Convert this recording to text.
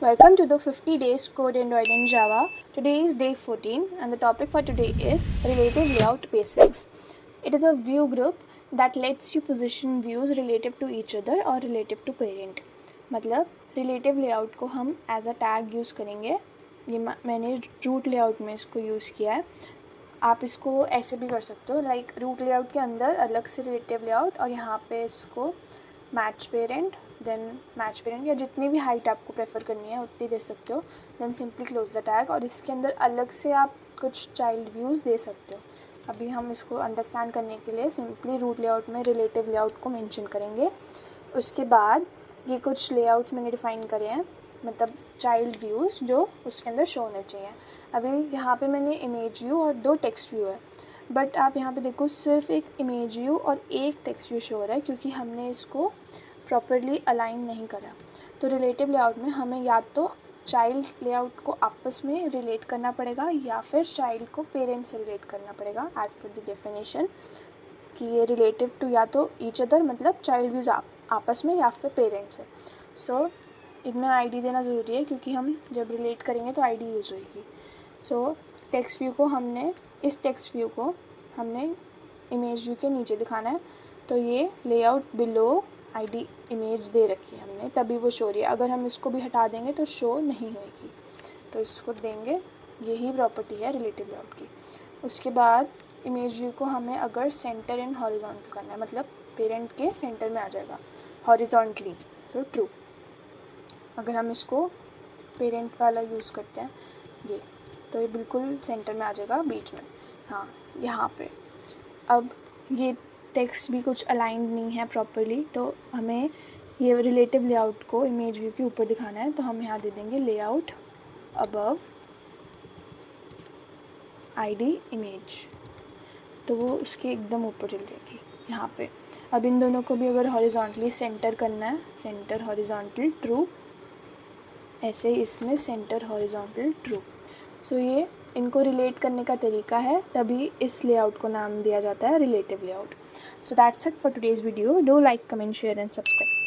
Welcome to the 50 days code Android in Java. Today is day 14 and the topic for today is relative layout basics. It is a view group that lets you position views relative to each other or relative to parent. मतलब relative layout को हम as a tag use करेंगे. ये मैंने root layout में इसको use किया है. आप इसको ऐसे भी कर सकते हो, लाइक रूट लेआउट के अंदर अलग से रिलेटिव लेआउट और यहाँ पे इसको match parent, then match parent या जितनी भी हाइट आपको प्रेफर करनी है उतनी दे सकते हो. Then simply close the tag और इसके अंदर अलग से आप कुछ चाइल्ड व्यूज़ दे सकते हो. अभी हम इसको अंडरस्टैंड करने के लिए सिंपली रूट लेआउट में रिलेटिव लेआउट को मेंशन करेंगे. उसके बाद ये कुछ लेआउट्स मैंने डिफ़ाइन करे हैं, मतलब चाइल्ड व्यूज़ जो उसके अंदर शो होने चाहिए. अभी यहाँ पे मैंने इमेज व्यू और 2 टेक्स्ट व्यू है, बट आप यहाँ पे देखो सिर्फ एक इमेज व्यू और एक टेक्स्ट व्यू शो हो रहा है क्योंकि हमने इसको प्रॉपरली अलाइन नहीं करा. तो रिलेटिव लेआउट में हमें या तो चाइल्ड लेआउट को आपस में रिलेट करना पड़ेगा या फिर चाइल्ड को पेरेंट से रिलेट करना पड़ेगा एज पर द डेफिनेशन कि ये रिलेटिव टू या तो ईच अदर, मतलब चाइल्ड व्यूज़ आपस में या फिर पेरेंट से. सो इनमें आईडी देना ज़रूरी है क्योंकि हम जब रिलेट करेंगे तो आईडी यूज़ होगी. सो टेक्स्ट व्यू को हमने इस टेक्स्ट व्यू को हमने इमेज व्यू के नीचे दिखाना है, तो ये लेआउट बिलो आईडी इमेज दे रखी है हमने, तभी वो शो रही है. अगर हम इसको भी हटा देंगे तो शो नहीं होगी, तो इसको देंगे. यही प्रॉपर्टी है रिलेटिव लेआउट की. उसके बाद इमेज व्यू को हमें अगर सेंटर इन हॉरिजॉन्टल करना है, मतलब पेरेंट के सेंटर में आ जाएगा हॉरिजॉन्टली, सो ट्रू. अगर हम इसको पेरेंट वाला यूज़ करते हैं ये, तो ये बिल्कुल सेंटर में आ जाएगा बीच में. हाँ, यहाँ पे अब ये टेक्स्ट भी कुछ अलाइंड नहीं है प्रॉपरली, तो हमें ये रिलेटिव लेआउट को इमेज व्यू के ऊपर दिखाना है. तो हम यहाँ दे देंगे लेआउट अबव आईडी इमेज, तो वो उसके एकदम ऊपर चल जाएगी यहाँ पे. अब इन दोनों को भी अगर हॉरिजॉन्टली सेंटर करना है, सेंटर हॉरिजॉन्टल ट्रू, ऐसे ही इसमें सेंटर हॉरिजॉन्टल ट्रू. सो ये इनको रिलेट करने का तरीका है, तभी इस लेआउट को नाम दिया जाता है relative layout. So that's it for today's video. Do like, comment, share and subscribe.